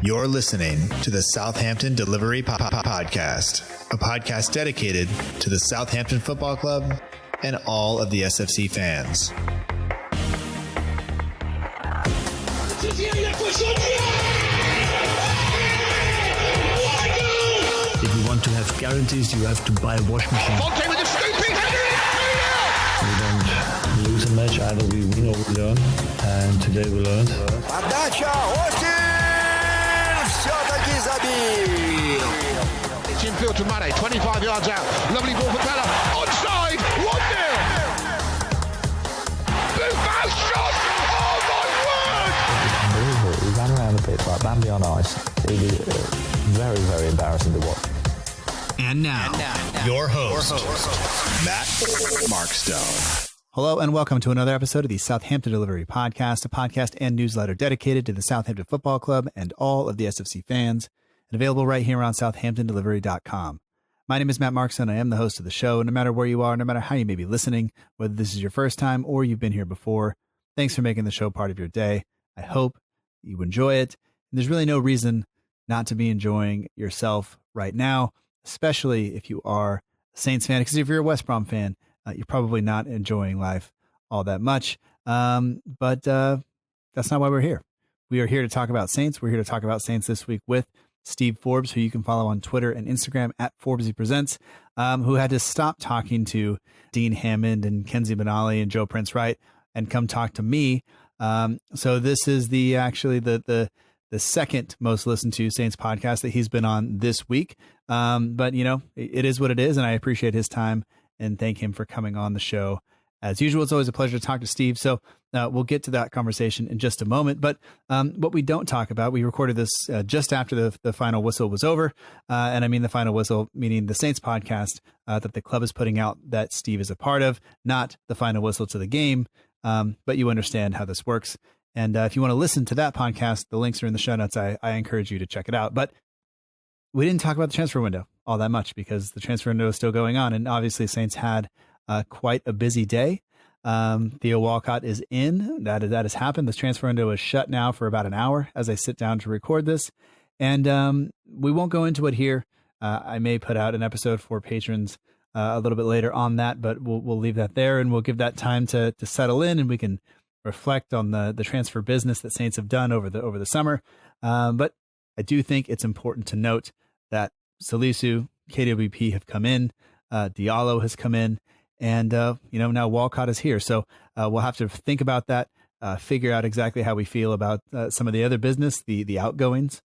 You're listening to the Southampton Delivery Podcast, a podcast dedicated to the Southampton Football Club and all of the SFC fans. If you want to have guarantees, you have to buy a washing machine. Fonte with a scooping header. We don't lose a match, either we win or we learn. And today we learned. Подача, Остин! Все-таки забил! It's infield to Mane, 25 yards out. Lovely ball for Bella. Onside, 1-0. Buffon shot! Oh my word! Unbelievable. He ran around the pitch like Bambi on ice. It was very, very embarrassing to watch. And now, your host, Matt Markstone. Hello and welcome to another episode of the Southampton Delivery Podcast, a podcast and newsletter dedicated to the Southampton Football Club and all of the SFC fans, and available right here on southamptondelivery.com. My name is Matt Markstone. I am the host of the show. No matter where you are, no matter how you may be listening, whether this is your first time or you've been here before, thanks for making the show part of your day. I hope you enjoy it. And there's really no reason not to be enjoying yourself right now, especially if you are a Saints fan, because if you're a West Brom fan, you're probably not enjoying life all that much. But that's not why we're here. We are here to talk about Saints. We're here to talk about Saints this week with Steve Forbes, who you can follow on Twitter and Instagram at ForbesPresents, who had to stop talking to Dean Hammond and Kenzie Benali and Joe Prince Wright and come talk to me. So this is the second most listened to Saints podcast that he's been on this week. But, you know, it is what it is, and I appreciate his time and thank him for coming on the show. As usual, it's always a pleasure to talk to Steve. So we'll get to that conversation in just a moment. But what we don't talk about, we recorded this just after the final whistle was over. And I mean the final whistle, meaning the Saints podcast that the club is putting out that Steve is a part of, not the final whistle to the game. But you understand how this works. And if you want to listen to that podcast, the links are in the show notes. I encourage you to check it out. But we didn't talk about the transfer window all that much because the transfer window is still going on. And obviously Saints had quite a busy day. Theo Walcott is in. That has happened. The transfer window is shut now for about an hour as I sit down to record this. And we won't go into it here. I may put out an episode for patrons a little bit later on that, but we'll leave that there and we'll give that time to settle in and we can reflect on the transfer business that Saints have done over the summer. But I do think it's important to note that Salisu, KWP have come in, Diallo has come in, and now Walcott is here. So we'll have to think about that, figure out exactly how we feel about some of the other business, the outgoings,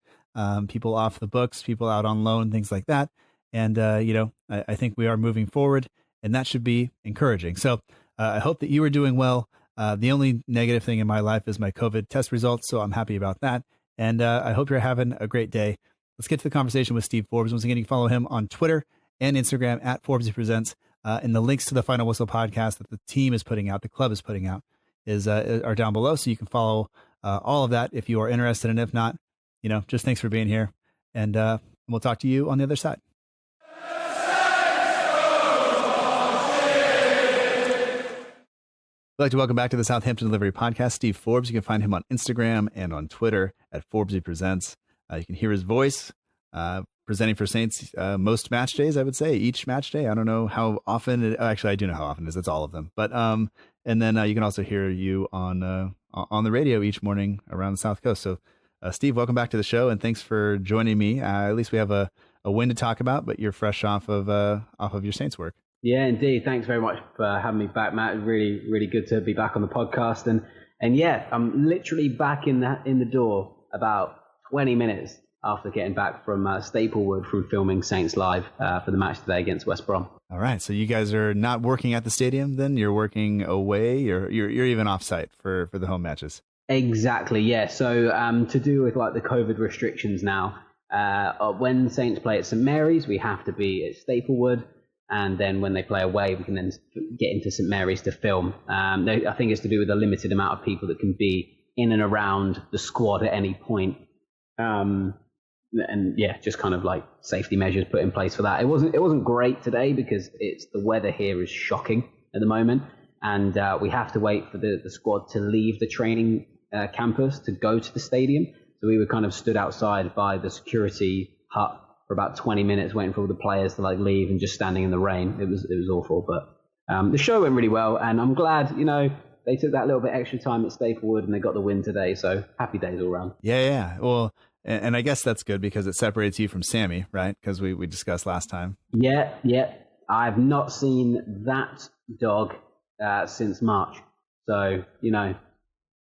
people off the books, people out on loan, things like that. And I think we are moving forward, and that should be encouraging. So I hope that you are doing well. The only negative thing in my life is my COVID test results, so I'm happy about that. And I hope you're having a great day. Let's get to the conversation with Steve Forbes. Once again, you can follow him on Twitter and Instagram at ForbesPresents. And the links to the Final Whistle podcast that the team is putting out, the club is putting out, are down below. So you can follow all of that if you are interested. And if not, just thanks for being here. And we'll talk to you on the other side. I'd like to welcome back to the Southampton Delivery Podcast, Steve Forbes. You can find him on Instagram and on Twitter at ForbesPresents. You can hear his voice presenting for Saints most match days, I would say, each match day. I don't know how often. Actually, I do know how often it is. It's all of them. But and then you can also hear you on the radio each morning around the South Coast. So, Steve, welcome back to the show, and thanks for joining me. At least we have a win to talk about, but you're fresh off of your Saints work. Yeah, indeed. Thanks very much for having me back, Matt. Really, really good to be back on the podcast. And yeah, I'm literally back in the door about 20 minutes after getting back from Staplewood from filming Saints Live for the match today against West Brom. All right. So you guys are not working at the stadium then? You're working away? You're even off-site for the home matches? Exactly, yeah. So to do with like the COVID restrictions now, when Saints play at St Mary's, we have to be at Staplewood. And then when they play away, we can then get into St Mary's to film. I think it's to do with the limited amount of people that can be in and around the squad at any point. And yeah, just kind of like safety measures put in place for that. It wasn't great today because the weather here is shocking at the moment, and we have to wait for the squad to leave the training campus to go to the stadium. So we were kind of stood outside by the security hut for about 20 minutes waiting for all the players to like leave and just standing in the rain. It was awful, but the show went really well, and I'm glad, they took that little bit extra time at Staplewood and they got the win today. So happy days all around. Yeah. Well, and I guess that's good because it separates you from Sammy, right? Because we discussed last time. Yeah. I've not seen that dog since March. So,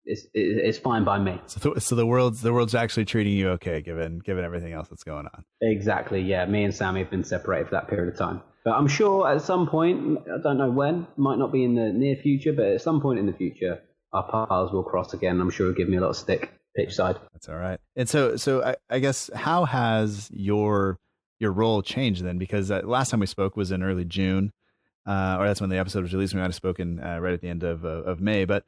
it's fine by me. So the world's actually treating you okay, given everything else that's going on. Exactly. Yeah. Me and Sammy have been separated for that period of time. But I'm sure at some point, I don't know when, might not be in the near future, but at some point in the future, our paths will cross again. I'm sure it'll give me a lot of stick pitch side. That's all right. And so I guess, how has your role changed then? Because last time we spoke was in early June, or that's when the episode was released. We might have spoken right at the end of May, but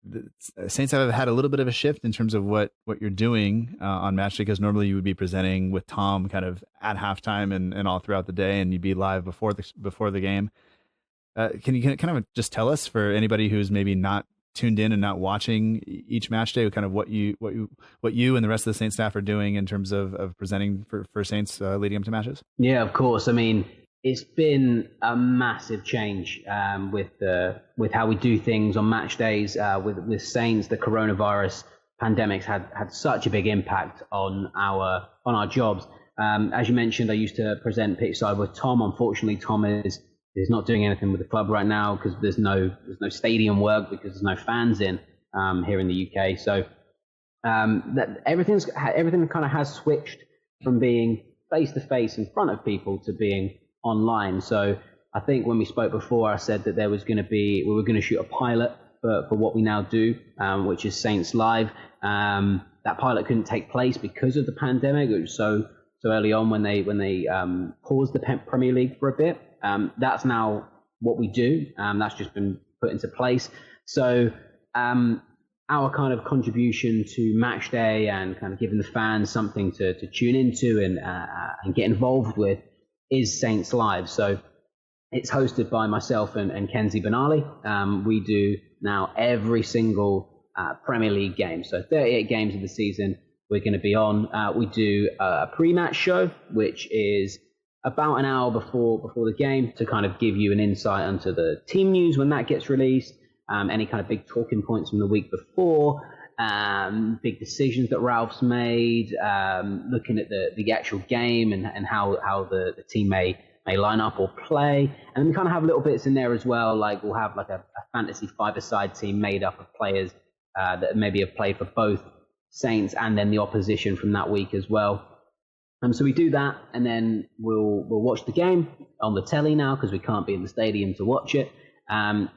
the Saints have had a little bit of a shift in terms of what you're doing on match day, because normally you would be presenting with Tom kind of at halftime and all throughout the day, and you'd be live before the game. Can you kind of just tell us, for anybody who's maybe not tuned in and not watching each match day, kind of what you and the rest of the Saints staff are doing in terms of presenting for Saints leading up to matches? Yeah, of course. I mean, it's been a massive change with how we do things on match days. With Saints, the coronavirus pandemic's had such a big impact on our jobs. As you mentioned, I used to present pitchside with Tom. Unfortunately, Tom is not doing anything with the club right now because there's no stadium work, because there's no fans in here in the UK. So everything kind of has switched from being face to face in front of people to being online. So I think when we spoke before, I said that we were going to shoot a pilot for what we now do, which is Saints Live. That pilot couldn't take place because of the pandemic. It was so early on when they paused the Premier League for a bit. That's now what we do. That's just been put into place. So our kind of contribution to match day and kind of giving the fans something to tune into and get involved with is Saints Live. So it's hosted by myself and Kenzie Benali. We do now every single Premier League game. So 38 games of the season we're going to be on. We do a pre-match show, which is about an hour before the game, to kind of give you an insight into the team news when that gets released, any kind of big talking points from the week before, big decisions that Ralph's made, looking at the actual game and how the team may line up or play. And we kind of have little bits in there as well, like we'll have like a fantasy five-a-side team made up of players that maybe have played for both Saints and then the opposition from that week as well. So we do that, and then we'll watch the game on the telly now because we can't be in the stadium to watch it. And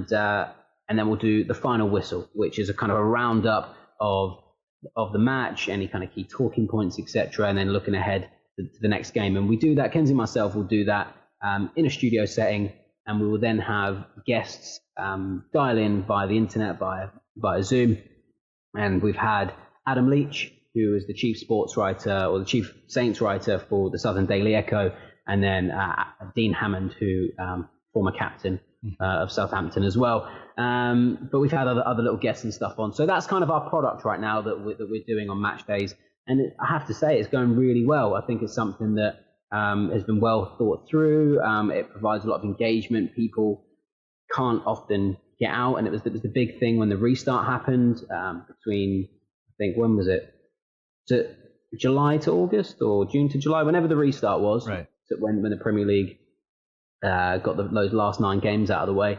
then we'll do the final whistle, which is a kind of a roundup of the match, any kind of key talking points, etc., and then looking ahead to the next game. And we do that, Kenzie and myself will do that in a studio setting, and we will then have guests dial in via the internet, via Zoom. And we've had Adam Leach, who is the chief sports writer or the chief Saints writer for the Southern Daily Echo, and then Dean Hammond, who former captain of Southampton as well. But we've had other little guests and stuff on. So that's kind of our product right now that we're doing on match days. And I have to say, it's going really well. I think it's something that has been well thought through. It provides a lot of engagement. People can't often get out, and it was the big thing when the restart happened between, I think, when was it? July to August or June to July, whenever the restart was, right? When the Premier League got those last 9 games out of the way,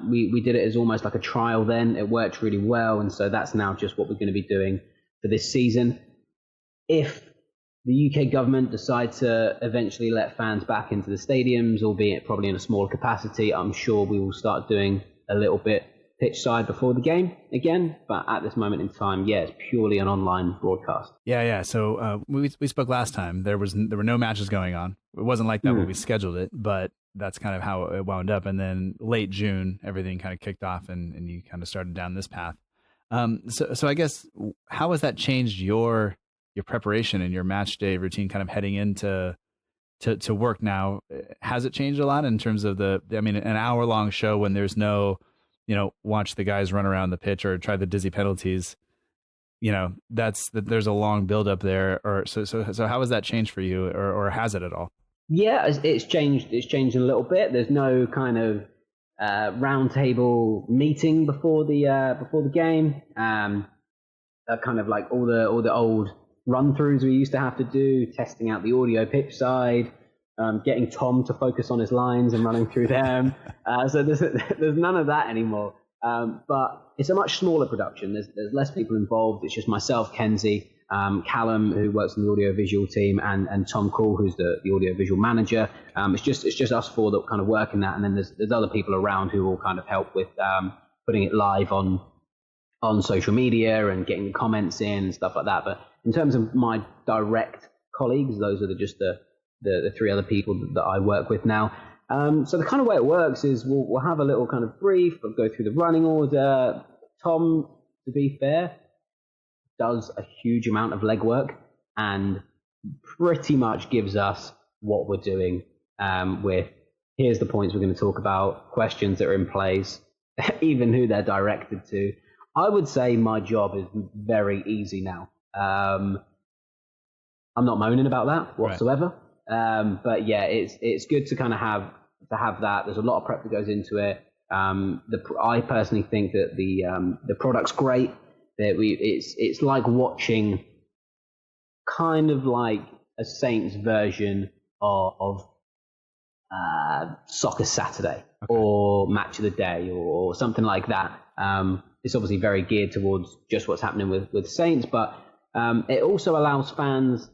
we did it as almost like a trial then. It worked really well, and so that's now just what we're going to be doing for this season. If the UK government decide to eventually let fans back into the stadiums, albeit probably in a smaller capacity, I'm sure we will start doing a little bit pitch side before the game again, but at this moment in time, it's purely an online broadcast. Yeah. So we spoke last time. There were no matches going on. It wasn't like that when we scheduled it, but that's kind of how it wound up. And then late June, everything kind of kicked off, and you kind of started down this path. So I guess, how has that changed your preparation and your match day routine, kind of heading into to work now? Has it changed a lot in terms of an hour long show when there's no watch the guys run around the pitch or try the dizzy penalties, there's a long build up there. Or so how has that changed for you, or has it at all? Yeah, it's changed. It's changed a little bit. There's no kind of roundtable meeting before the game. Kind of like all the old run-throughs we used to have to do, testing out the audio pitch side, getting Tom to focus on his lines and running through them. So there's none of that anymore. But it's a much smaller production. There's less people involved. It's just myself, Kenzie, Callum, who works in the audio-visual team, and Tom Call, who's the audio-visual manager. It's just us four that kind of work in that, and then there's other people around who will kind of help with putting it live on social media and getting the comments in and stuff like that. But in terms of my direct colleagues, those are just the three other people that I work with now. So the kind of way it works is we'll have a little kind of brief, we'll go through the running order. Tom, to be fair, does a huge amount of legwork and pretty much gives us what we're doing with here's the points we're going to talk about, questions that are in place, even who they're directed to. I would say my job is very easy now. I'm not moaning about that whatsoever. Right. But yeah, it's good to kind of have that. There's a lot of prep that goes into it. I personally think that the product's great. That it's like watching kind of like a Saints version of Soccer Saturday or Match of the Day or something like that. It's obviously very geared towards just what's happening with Saints, but it also allows fans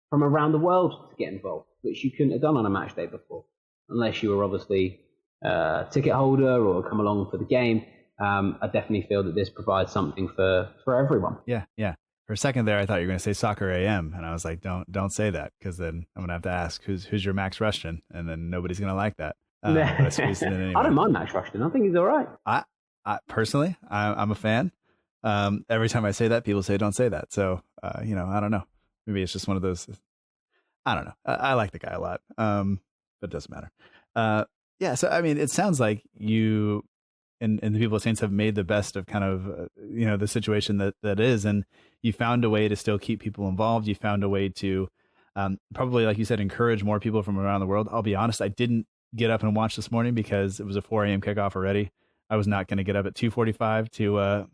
from around the world to get involved, which you couldn't have done on a match day before, unless you were obviously a ticket holder or come along for the game. I definitely feel that this provides something for everyone. Yeah. For a second there, I thought you were going to say Soccer AM, and I was like, don't say that, because then I'm going to have to ask who's your Max Rushton, and then nobody's going to like that. But I squeezed it in anyway. I don't mind Max Rushton. I think he's all right. I personally, I'm a fan. Every time I say that, people say don't say that. So I don't know. Maybe it's just one of those. I don't know. I like the guy a lot, but it doesn't matter. Yeah. So I mean, it sounds like you and the people at Saints have made the best of kind of the situation that is, and you found a way to still keep people involved. You found a way to probably, like you said, encourage more people from around the world. I'll be honest, I didn't get up and watch this morning because it was a 4 a.m. kickoff already. I was not going to get up at 2:45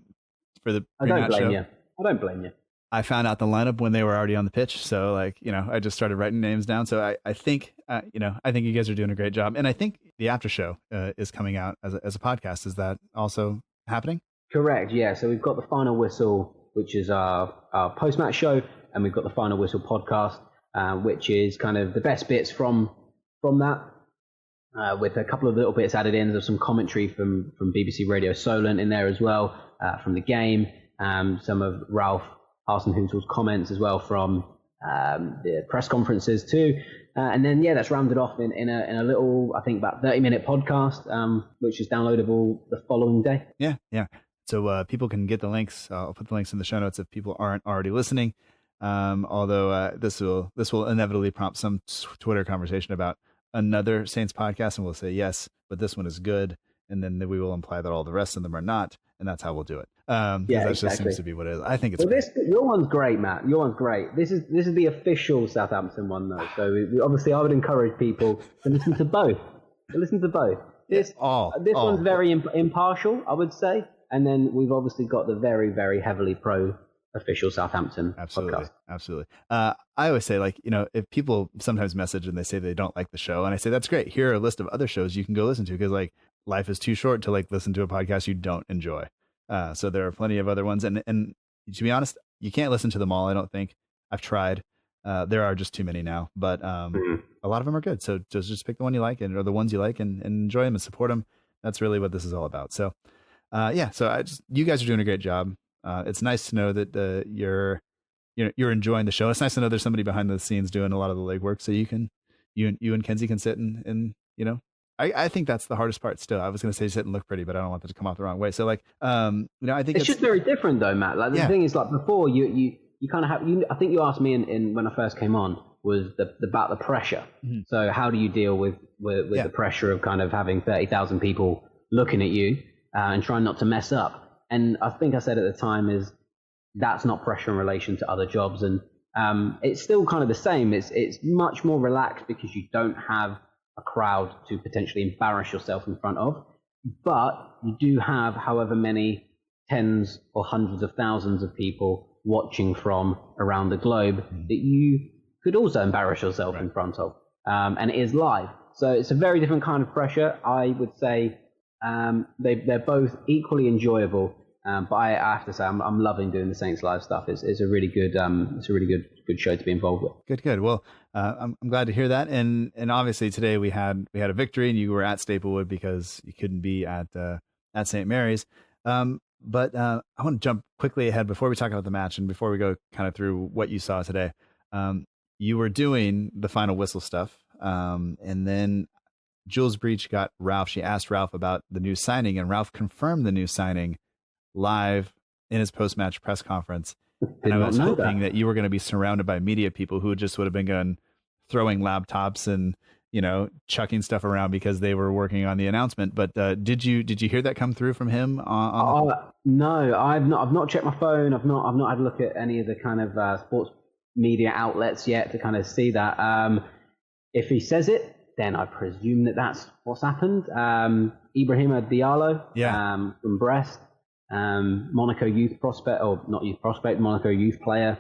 for the pre-match show. I don't blame you. I found out the lineup when they were already on the pitch, so I just started writing names down. So I think I think you guys are doing a great job, and I think the after show is coming out as a podcast. Is that also happening? Correct. Yeah. So we've got the Final Whistle, which is our post-match show, and we've got the Final Whistle podcast, which is kind of the best bits from that. With a couple of little bits added in. There's some commentary from BBC Radio Solent in there as well, from the game. Some of Ralph Hasenhutl's comments as well from the press conferences too. And then, that's rounded off in a little, I think about 30-minute podcast, which is downloadable the following day. Yeah. So people can get the links. I'll put the links in the show notes if people aren't already listening. Although this will inevitably prompt some Twitter conversation about another Saints podcast, and we'll say yes, but this one is good, and then we will imply that all the rest of them are not, and that's how we'll do it. That just seems to be what it is. I think it's your one's great, Matt. Your one's great. This is the official Southampton one, though. So obviously, I would encourage people to listen to both. This one's very impartial, I would say, and then we've obviously got the very, very heavily pro official Southampton podcast. Absolutely. I always say, if people sometimes message and they say they don't like the show, and I say, that's great. Here are a list of other shows you can go listen to, because life is too short to listen to a podcast you don't enjoy. So there are plenty of other ones. And to be honest, you can't listen to them all. I don't think. I've tried. There are just too many now, but a lot of them are good. So just pick the one you like or the ones you like and enjoy them and support them. That's really what this is all about. So so you guys are doing a great job. It's nice to know that you're enjoying the show. It's nice to know there's somebody behind the scenes doing a lot of the legwork, so you and Kenzie can sit and I think that's the hardest part still. I was going to say sit and look pretty, but I don't want that to come off the wrong way. So I think it's just very different though, Matt. The thing is, before you kind of have, I think you asked me in when I first came on was about the pressure. Mm-hmm. So how do you deal with the pressure of kind of having 30,000 people looking at you? and trying not to mess up. And I think I said at the time is that's not pressure in relation to other jobs. And it's still kind of the same. It's much more relaxed because you don't have a crowd to potentially embarrass yourself in front of. But you do have however many tens or hundreds of thousands of people watching from around the globe that you could also embarrass yourself in front of. And it is live. So it's a very different kind of pressure. I would say they're both equally enjoyable. But I have to say, I'm loving doing the Saints Live stuff. It's a really good, good show to be involved with. Good. Well, I'm glad to hear that. And obviously today we had a victory, and you were at Staplewood because you couldn't be at St. Mary's. But I want to jump quickly ahead before we talk about the match and before we go kind of through what you saw today. You were doing the final whistle stuff, and then Jules Breach got Ralph. She asked Ralph about the new signing, and Ralph confirmed the new signing live in his post-match press conference. And I was hoping that you were going to be surrounded by media people who just would have been throwing laptops and, chucking stuff around because they were working on the announcement. But did you hear that come through from him? No, I've not checked my phone. I've not had a look at any of the kind of sports media outlets yet to kind of see that. If he says it, then I presume that that's what's happened. Ibrahima Diallo from Brest. Monaco youth prospect, or not youth prospect, Monaco youth player.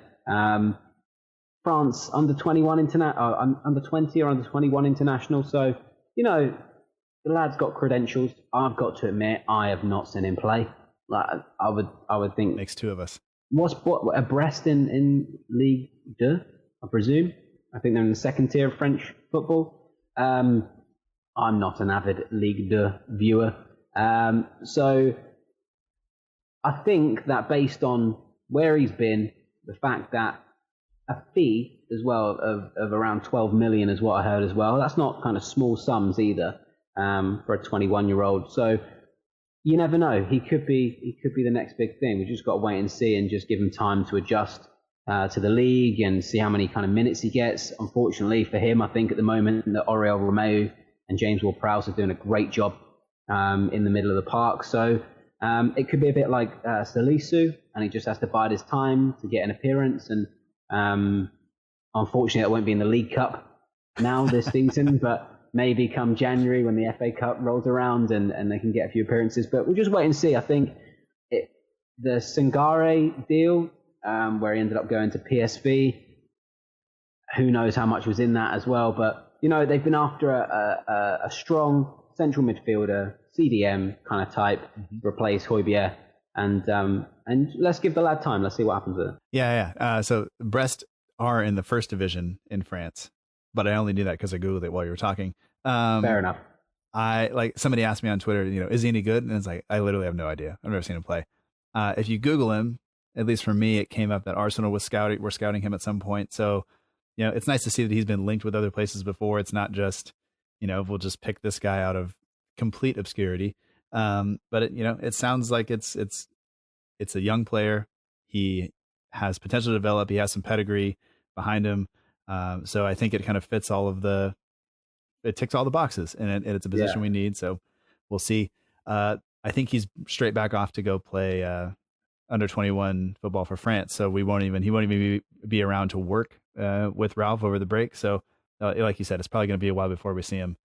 France under 21 under 20 or under 21 international. So, the lad's got credentials. I've got to admit, I have not seen him play. Like I would think makes two of us. What a Brest in Ligue 2, I presume. I think they're in the second tier of French football. I'm not an avid Ligue 2 viewer. So I think that based on where he's been, the fact that a fee as well of around 12 million is what I heard as well. That's not kind of small sums either for a 21-year-old. So you never know. He could be the next big thing. We just got to wait and see and just give him time to adjust to the league and see how many kind of minutes he gets. Unfortunately for him, I think at the moment that Oriol Romeu and James Ward-Prowse are doing a great job in the middle of the park. So it could be a bit like Salisu, and he just has to bide his time to get an appearance. And unfortunately, it won't be in the League Cup now this season, but maybe come January when the FA Cup rolls around and they can get a few appearances. But we'll just wait and see. I think the Sangare deal, where he ended up going to PSV, who knows how much was in that as well. But, they've been after a strong central midfielder, CDM kind of type, to replace Højbjerg. And let's give the lad time. Let's see what happens with it. Yeah. So Brest are in the first division in France, but I only knew that because I Googled it while you were talking. Fair enough. Somebody asked me on Twitter, is he any good? And it's like, I literally have no idea. I've never seen him play. If you Google him, at least for me, it came up that Arsenal were scouting him at some point. So, it's nice to see that he's been linked with other places before. It's not just, we'll just pick this guy out of complete obscurity. But it sounds like it's a young player. He has potential to develop. He has some pedigree behind him. So I think it kind of fits it ticks all the boxes, and it's a position we need. So we'll see. I think he's straight back off to go play under 21 football for France. So he won't even be around to work with Ralph over the break. So like you said, it's probably going to be a while before we see him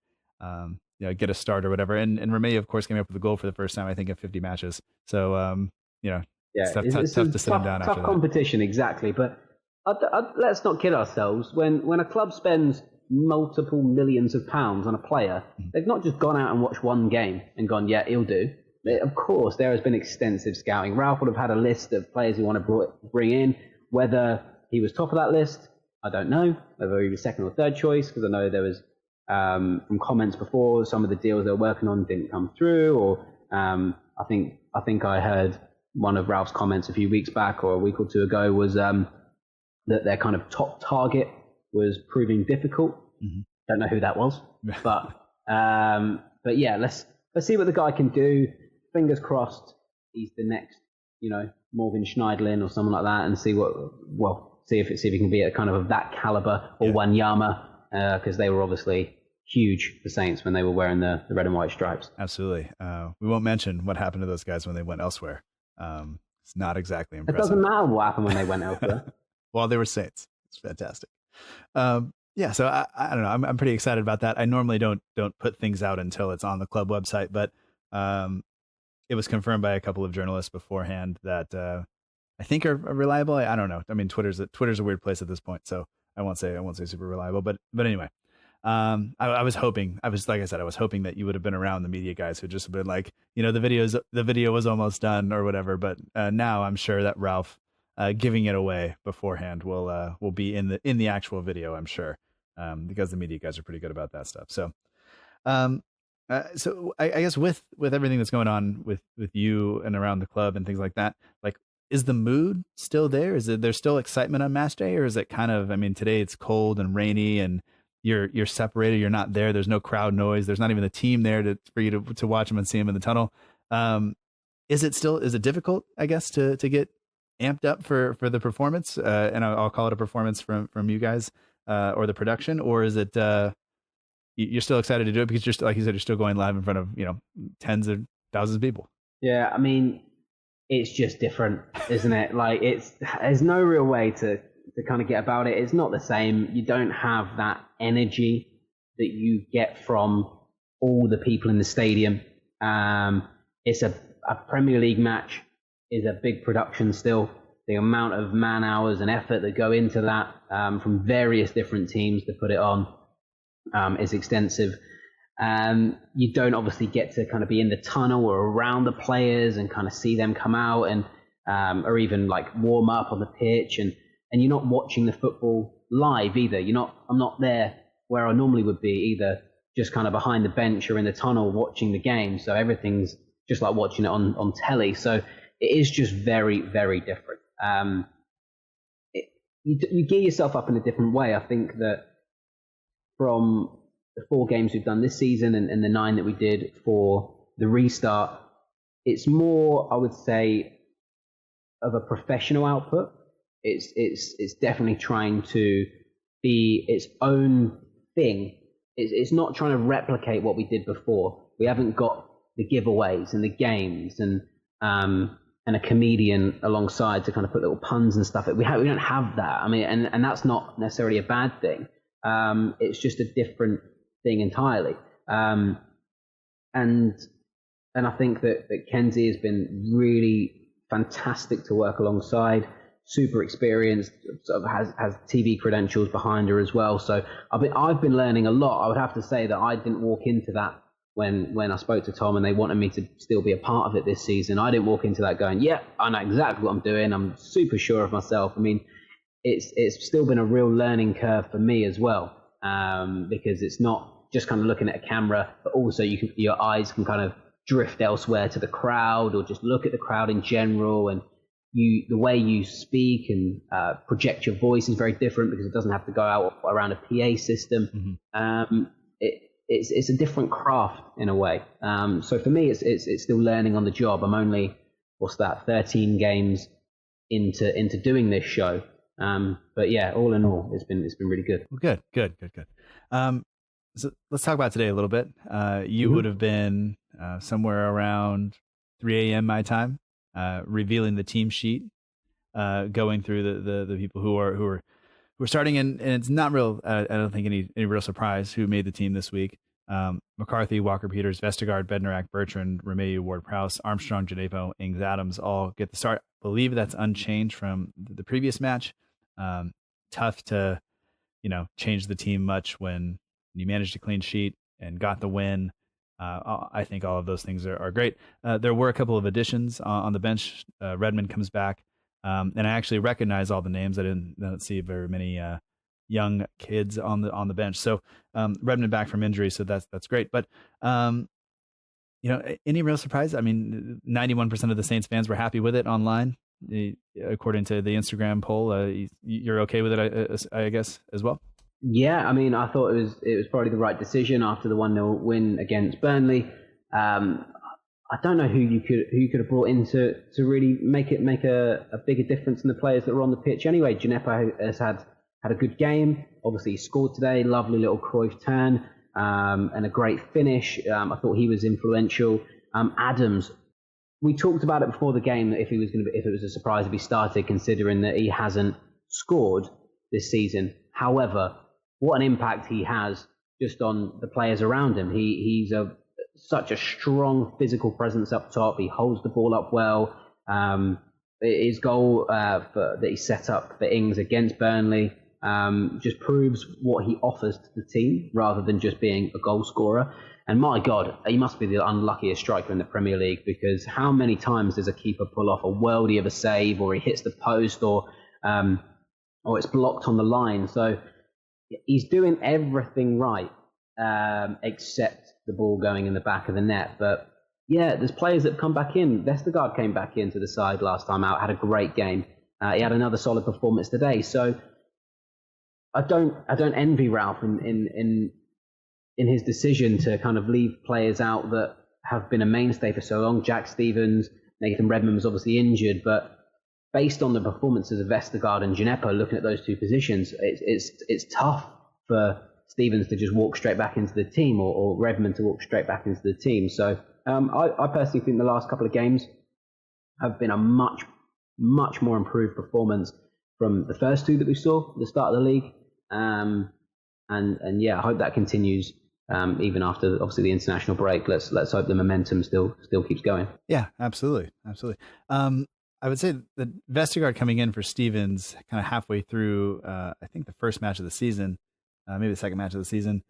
get a start or whatever. And Romeu, of course, came up with a goal for the first time, I think, in 50 matches. So, it's tough to sit him down after that. Tough competition, exactly. But let's not kid ourselves. When a club spends multiple millions of pounds on a player, they've not just gone out and watched one game and gone, yeah, he'll do. Of course, there has been extensive scouting. Ralph would have had a list of players he wanted to bring in. Whether he was top of that list, I don't know. Whether he was second or third choice, because I know there was from comments before, some of the deals they were working on didn't come through, or I think I heard one of Ralph's comments a few weeks back or a week or two ago was that their kind of top target was proving difficult. Don't know who that was, but yeah, let's see what the guy can do. Fingers crossed, he's the next, Morgan Schneidlin or someone like that, and see if he can be at kind of that caliber, or Wanyama, because they were obviously huge for Saints when they were wearing the red and white stripes. Absolutely. We won't mention what happened to those guys when they went elsewhere. It's not exactly impressive. It doesn't matter what happened when they went elsewhere. Well, they were Saints. It's fantastic. Yeah, so I don't know. I'm pretty excited about that. I normally don't put things out until it's on the club website, but it was confirmed by a couple of journalists beforehand that I think are reliable. I don't know. I mean, Twitter's a weird place at this point, so I won't say super reliable. But anyway, I was hoping. Like I said, I was hoping that you would have been around the media guys who just been like, the video was almost done or whatever. But now I'm sure that Ralph giving it away beforehand will be in the actual video, I'm sure, because the media guys are pretty good about that stuff. So, I guess with everything that's going on with you and around the club and things like that, like, is the mood still there? Is there still excitement on match day, or is it kind of? I mean, today it's cold and rainy, and you're separated. You're not there. There's no crowd noise. There's not even the team there for you to watch them and see them in the tunnel. Is it difficult, I guess, to get amped up for the performance, and I'll call it a performance from you guys, or the production, or is it you're still excited to do it because you're still, like you said, you're still going live in front of tens of thousands of people? Yeah, I mean, it's just different, isn't it? Like, there's no real way to kind of get about it. It's not the same. You don't have that energy that you get from all the people in the stadium. It's a Premier League match is a big production still. The amount of man hours and effort that go into that from various different teams to put it on is extensive. You don't obviously get to kind of be in the tunnel or around the players and kind of see them come out and or even like warm up on the pitch, and you're not watching the football live either. I'm not there where I normally would be, either just kind of behind the bench or in the tunnel watching the game. So everything's just like watching it on telly. So it is just very, very different. You gear yourself up in a different way. I think that from the 4 games we've done this season and the 9 that we did for the restart, it's more, I would say, of a professional output. It's definitely trying to be its own thing. It's not trying to replicate what we did before. We haven't got the giveaways and the games and a comedian alongside to kind of put little puns and stuff. We don't have that. I mean, and that's not necessarily a bad thing. It's just a different thing entirely. And I think that Kenzie has been really fantastic to work alongside. Super experienced, sort of has TV credentials behind her as well. So I've been learning a lot. I would have to say that I didn't walk into that when I spoke to Tom and they wanted me to still be a part of it this season. I didn't walk into that going, yeah, I know exactly what I'm doing. I'm super sure of myself. I mean, it's still been a real learning curve for me as well, because it's not just kind of looking at a camera, but also your eyes can kind of drift elsewhere to the crowd or just look at the crowd in general, and the way you speak and project your voice is very different because it doesn't have to go out around a PA system. Mm-hmm. It's a different craft in a way. So for me, it's still learning on the job. I'm only 13 games into doing this show. But yeah, all in all, it's been really good. Well, good. So let's talk about today a little bit. You would have been somewhere around 3 a.m. my time, revealing the team sheet, going through the people who are starting, and it's not real. I don't think any real surprise who made the team this week. McCarthy, Walker-Peters, Vestergaard, Bednarak, Bertrand, Romeu, Ward-Prowse, Armstrong, Djenepo, Ings-Adams all get the start. I believe that's unchanged from the previous match. Tough to change the team much when you managed a clean sheet and got the win. I think all of those things are great. There were a couple of additions on the bench. Redmond comes back, and I actually recognize all the names. I didn't see very many young kids on the bench. So Redmond back from injury, so that's great. But any real surprise? I mean, 91% of the Saints fans were happy with it online, according to the Instagram poll. You're okay with it, I guess, as well. Yeah, I mean, I thought it was probably the right decision after the 1-0 win against Burnley. I don't know who you could have brought in to really make a bigger difference in the players that were on the pitch. Anyway, Djenepo has had a good game. Obviously, he scored today. Lovely little Cruyff turn. and a great finish. I thought he was influential. Adams, we talked about it before the game that if it was a surprise if he started, considering that he hasn't scored this season. However, what an impact he has just on the players around him. He's such a strong physical presence up top. He holds the ball up well. His goal that he set up for Ings against Burnley just proves what he offers to the team rather than just being a goal scorer. And my God, he must be the unluckiest striker in the Premier League, because how many times does a keeper pull off a worldie of a save, or he hits the post, or it's blocked on the line? So he's doing everything right except the ball going in the back of the net. But yeah, there's players that have come back in. Vestergaard came back into the side last time out, had a great game. He had another solid performance today. So I don't envy Ralph in his decision to kind of leave players out that have been a mainstay for so long. Jack Stevens, Nathan Redmond was obviously injured, but based on the performances of Vestergaard and Djenepo, looking at those two positions, it's tough for Stevens to just walk straight back into the team, or Redmond to walk straight back into the team. So I personally think the last couple of games have been a much, much more improved performance from the first two that we saw at the start of the league. And yeah, I hope that continues even after obviously the international break. Let's hope the momentum still keeps going. Yeah, absolutely. I would say that Vestergaard coming in for Stevens kind of halfway through, I think the first match of the season, maybe the second match of the season.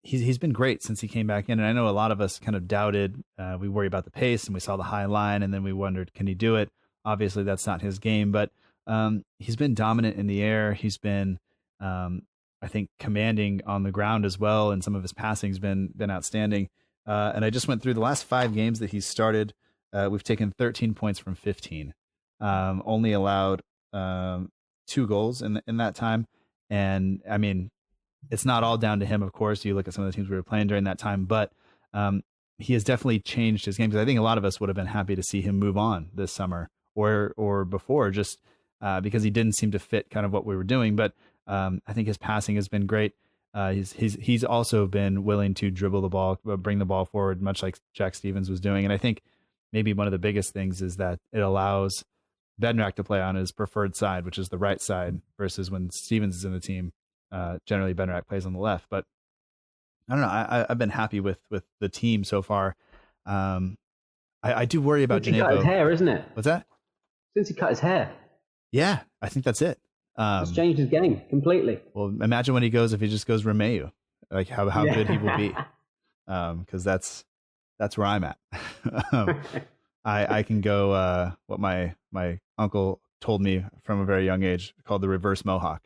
He's been great since he came back in. And I know a lot of us kind of doubted, we worry about the pace, and we saw the high line, and then we wondered, can he do it? Obviously that's not his game, but he's been dominant in the air. He's been, I think, commanding on the ground as well. And some of his passing's been outstanding. And I just went through the last 5 games that he's started. We've taken 13 points from 15, only allowed 2 goals in that time. And I mean, it's not all down to him, of course. You look at some of the teams we were playing during that time, but he has definitely changed his game, because I think a lot of us would have been happy to see him move on this summer or before, just because he didn't seem to fit kind of what we were doing. But I think his passing has been great. He's also been willing to dribble the ball, bring the ball forward, much like Jack Stevens was doing. And I think maybe one of the biggest things is that it allows Bednarik to play on his preferred side, which is the right side, versus when Stevens is in the team, generally Bednarik plays on the left. But I don't know. I've been happy with the team so far. I do worry about Djenepo. Since he cut his hair, isn't it? What's that? Since he cut his hair. Yeah, I think that's it. It's changed his game completely. Well, imagine when if he just goes Romeu, like how good he will be. Because that's where I'm at. I can go what my uncle told me from a very young age, called the reverse mohawk.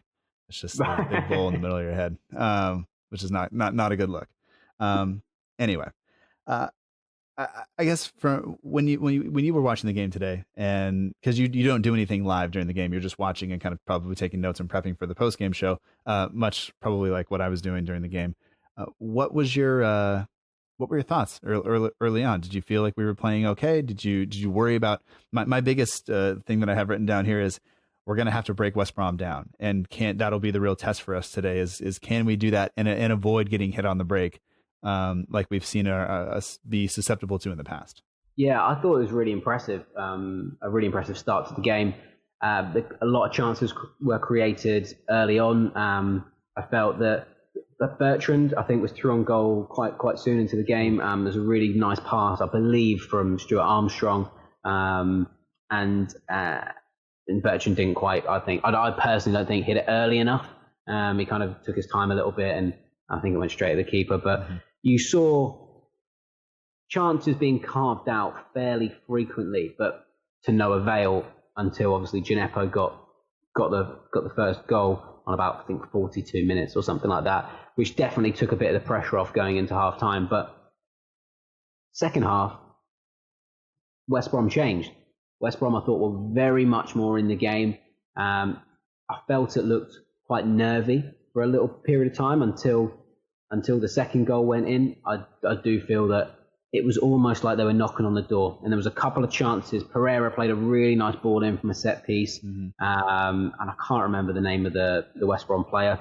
It's just a big bowl in the middle of your head, which is not a good look. Anyway, I guess from when you were watching the game today, and because you don't do anything live during the game, you're just watching and kind of probably taking notes and prepping for the post game show, much probably like what I was doing during the game. What were your thoughts early on? Did you feel like we were playing okay? Did you worry about my biggest thing that I have written down here is we're going to have to break West Brom down, and that'll be the real test for us today is can we do that and avoid getting hit on the break, like we've seen us be susceptible to in the past. Yeah, I thought it was really impressive. A really impressive start to the game. A lot of chances were created early on. I felt that Bertrand, I think, was through on goal quite soon into the game. There's a really nice pass, I believe, from Stuart Armstrong, and Bertrand didn't quite. I personally don't think hit it early enough. He kind of took his time a little bit, and I think it went straight at the keeper. But you saw chances being carved out fairly frequently, but to no avail until obviously Djenepo got the first goal on about, I think, 42 minutes or something like that, which definitely took a bit of the pressure off going into half time. But second half, West Brom changed. West Brom, I thought, were very much more in the game. I felt it looked quite nervy for a little period of time until the second goal went in. I do feel that it was almost like they were knocking on the door. And there was a couple of chances. Pereira played a really nice ball in from a set piece. And I can't remember the name of the West Brom player.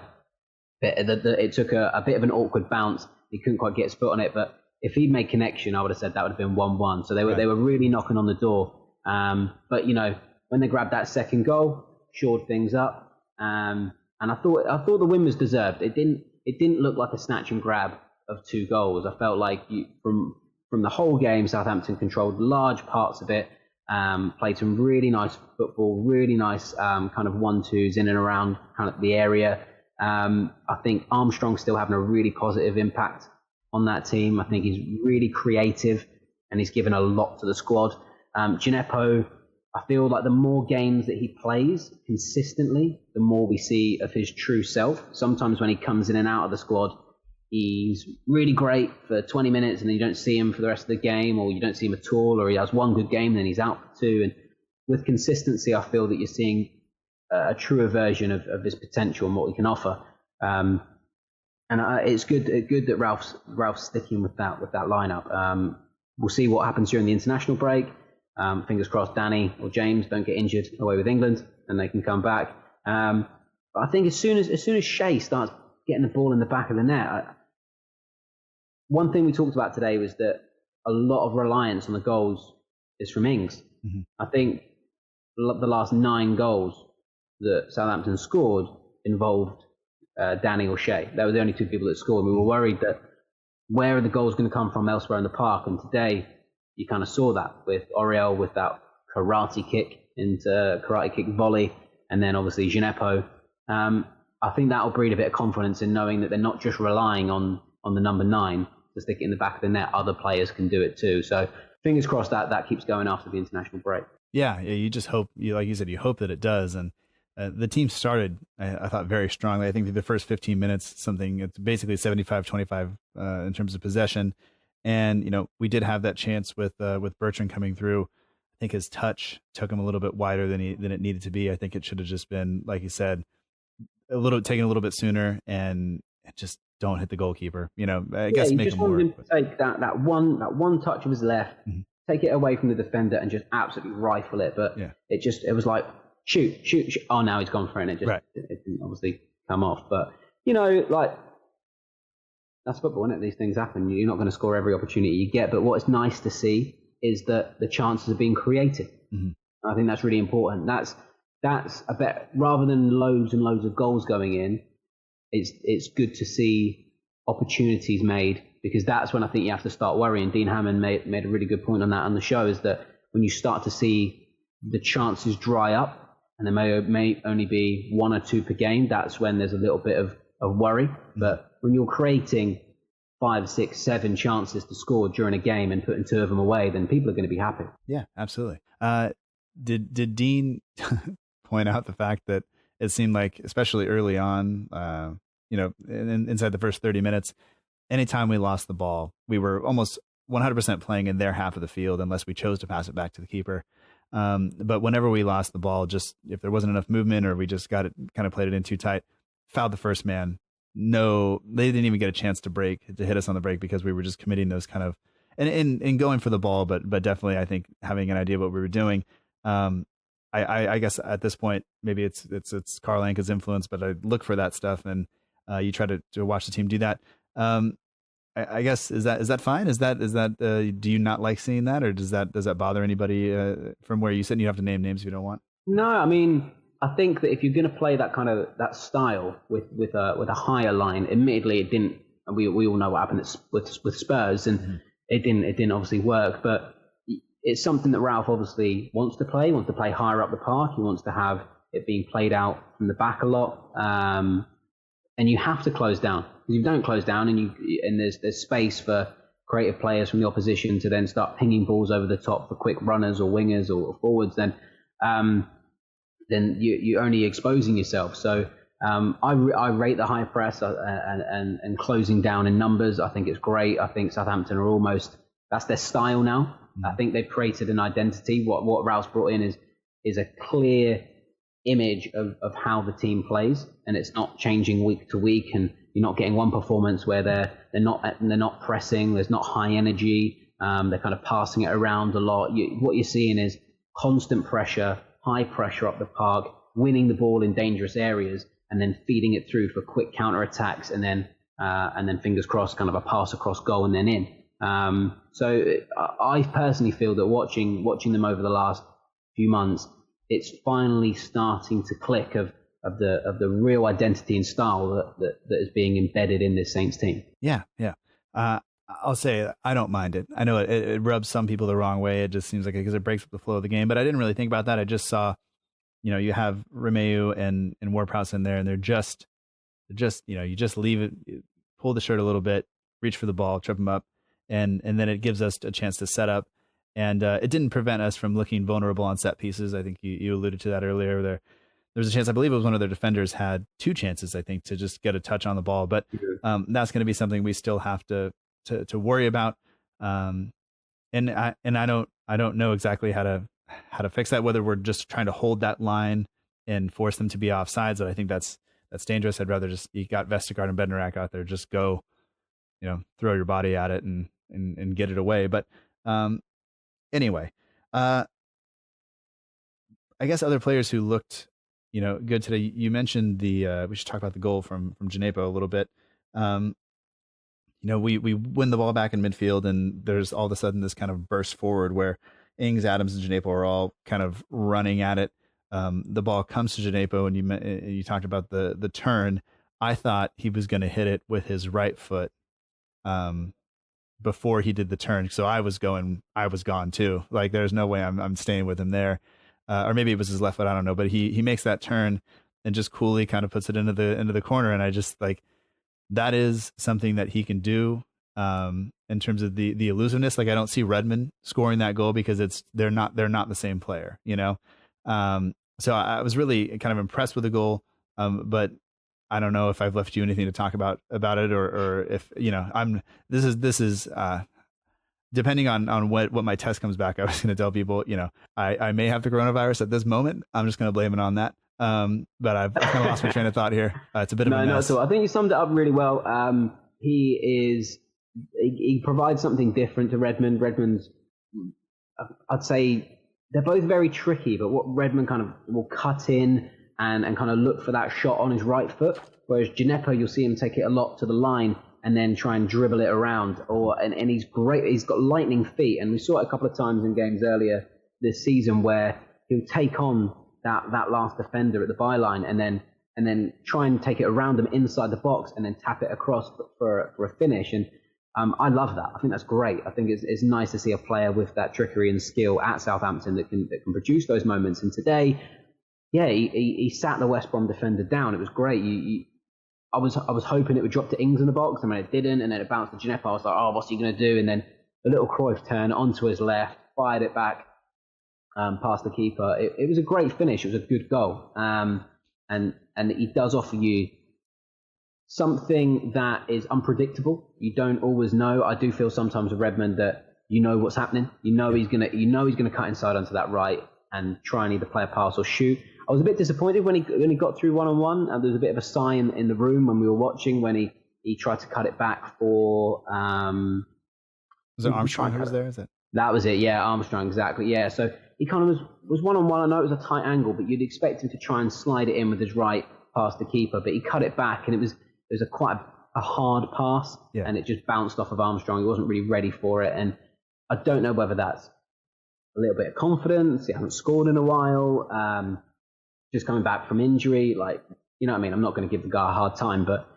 it took a bit of an awkward bounce. He couldn't quite get his foot on it, but if he'd made connection, I would have said that would have been 1-1. So they were really knocking on the door. But when they grabbed that second goal, shored things up. And I thought the win was deserved. It didn't look like a snatch and grab of 2 goals. I felt like from the whole game, Southampton controlled large parts of it. Played some really nice football, really nice kind of 1-2s in and around kind of the area. I think Armstrong's still having a really positive impact on that team. I think he's really creative and he's given a lot to the squad. Djenepo, I feel like the more games that he plays consistently, the more we see of his true self. Sometimes when he comes in and out of the squad, he's really great for 20 minutes and then you don't see him for the rest of the game, or you don't see him at all, or he has one good game and then he's out for 2. And with consistency, I feel that you're seeing a truer version of his potential and what he can offer. And it's good that Ralph's sticking with that lineup. We'll see what happens during the international break. Fingers crossed Danny or James don't get injured away with England and they can come back. But I think as soon as Shea starts getting the ball in the back of the net, one thing we talked about today was that a lot of reliance on the goals is from Ings. Mm-hmm. I think the last 9 goals that Southampton scored involved Danny or Shea. They were the only 2 people that scored. We were worried that where are the goals going to come from elsewhere in the park? And today you kind of saw that with Oriel with that karate kick volley, and then obviously Djenepo. I think that will breed a bit of confidence in knowing that they're not just relying on the number 9 to stick it in the back of the net. Other players can do it too. So fingers crossed that keeps going after the international break. Yeah, you just hope, like you said, you hope that it does. And the team started, I thought, very strongly. I think through the first 15 minutes, it's basically 75-25 in terms of possession. And, we did have that chance with Bertrand coming through. I think his touch took him a little bit wider than it needed to be. I think it should have just been, like you said, taken a little bit sooner and just don't hit the goalkeeper. I guess make him work. Him to take that one touch of his left, mm-hmm. take it away from the defender and just absolutely rifle it. But it was like, shoot. Oh, now he's gone for it. And it didn't obviously come off. But, that's football, isn't it? These things happen. You're not going to score every opportunity you get. But what's nice to see is that the chances are being created. Mm-hmm. I think that's really important. That's a bit, rather than loads and loads of goals going in, it's good to see opportunities made, because that's when I think you have to start worrying. Dean Hammond made a really good point on that on the show, is that when you start to see the chances dry up, and there may only be 1 or 2 per game, that's when there's a little bit of worry. Mm-hmm. But when you're creating 5, 6, 7 chances to score during a game and putting 2 of them away, then people are going to be happy. Yeah, absolutely. Did Dean point out the fact that it seemed like, especially early on, inside the first 30 minutes, anytime we lost the ball, we were almost 100% playing in their half of the field unless we chose to pass it back to the keeper. But whenever we lost the ball, just if there wasn't enough movement or we just got it, kind of played it in too tight, fouled the first man. No, they didn't even get a chance to hit us on the break, because we were just committing those kind of, and going for the ball, but definitely I think having an idea of what we were doing. I guess at this point, maybe it's Carl Anka's influence, but I look for that stuff, and you try to watch the team do that. I guess is that fine? Is that do you not like seeing that, or does that bother anybody from where you sit? And you have to name names if you don't want. No, I mean, I think that if you're going to play that kind of that style with a higher line, admittedly it didn't. And we all know what happened with Spurs, and mm-hmm. it didn't obviously work. But it's something that Ralph obviously wants to play higher up the park. He wants to have it being played out from the back a lot, and you have to close down. If you don't close down, and there's space for creative players from the opposition to then start pinging balls over the top for quick runners or wingers or forwards, then you're only exposing yourself. So I rate the high press and closing down in numbers. I think it's great. I think Southampton are almost, that's their style now. Mm-hmm. I think they've created an identity. What Ralph's brought in is a clear image of how the team plays, and it's not changing week to week, and you're not getting one performance where they're not pressing, there's not high energy, they're kind of passing it around a lot. What you're seeing is constant pressure, high pressure up the park, winning the ball in dangerous areas, and then feeding it through for quick counter attacks, and then fingers crossed, kind of a pass across goal and then in. So I personally feel that watching them over the last few months, it's finally starting to click of the real identity and style that is being embedded in this Saints team. Yeah. I'll say I don't mind it. I know it rubs some people the wrong way. It just seems like because it breaks up the flow of the game. But I didn't really think about that. I just saw, you have Romeu and Ward-Prowse in there, and they're just you just leave it, pull the shirt a little bit, reach for the ball, trip them up, and then it gives us a chance to set up. And it didn't prevent us from looking vulnerable on set pieces. I think you alluded to that earlier. There was a chance, I believe it was one of their defenders had 2 chances, I think, to just get a touch on the ball. But that's going to be something we still have to worry about. And I don't know exactly how to fix that, whether we're just trying to hold that line and force them to be offsides. But I think that's dangerous. I'd rather just, you got Vestergaard and Bednarak out there, just go, throw your body at it and get it away. But anyway, I guess other players who looked, good today. You mentioned we should talk about the goal from Djenepo a little bit. We win the ball back in midfield, and there's all of a sudden this kind of burst forward where Ings, Adams, and Djenepo are all kind of running at it. The ball comes to Djenepo, and you talked about the turn. I thought he was going to hit it with his right foot before he did the turn. So I was gone too. Like, there's no way I'm staying with him there. Or maybe it was his left foot, I don't know. But he makes that turn and just coolly kind of puts it into the corner. And I just like, that is something that he can do in terms of the elusiveness. Like, I don't see Redmond scoring that goal because they're not the same player, So I was really kind of impressed with the goal. But I don't know if I've left you anything to talk about it, or if this is depending on what my test comes back. I was going to tell people, I may have the coronavirus at this moment. I'm just going to blame it on that. But I've kind of lost my train of thought here. It's a bit of a mess. No, not at all. I think you summed it up really well. He provides something different to Redmond. Redmond's, I'd say they're both very tricky, but what Redmond kind of will cut in and kind of look for that shot on his right foot, whereas Djenepo, you'll see him take it a lot to the line and then try and dribble it around. And he's great. He's got lightning feet, and we saw it a couple of times in games earlier this season where he'll take on that last defender at the byline and then try and take it around them inside the box and then tap it across for a finish. And I love that. I think that's great. I think it's nice to see a player with that trickery and skill at Southampton that can produce those moments. And today, he sat the West Brom defender down. It was great. I was hoping it would drop to Ings in the box, and when it didn't, and then it bounced to Djenepo, I was like, oh, what's he going to do? And then a little Cruyff turn onto his left, fired it back past the keeper. It was a great finish. It was a good goal. And he does offer you something that is unpredictable. You don't always know. I do feel sometimes with Redmond that what's happening. He's gonna cut inside onto that right and try and either play a pass or shoot. I was a bit disappointed when he got through 1-on-1, and there was a bit of a sign in the room when we were watching when he tried to cut it back for. Was it Armstrong who was there? Is it? That was it. Yeah, Armstrong, exactly. Yeah, so he kind of was 1-on-1. I know it was a tight angle, but you'd expect him to try and slide it in with his right past the keeper, but he cut it back, and it was quite a hard pass, and it just bounced off of Armstrong. He wasn't really ready for it, and I don't know whether that's a little bit of confidence. He hasn't scored in a while. Just coming back from injury, like, you know what I mean? I'm not going to give the guy a hard time, but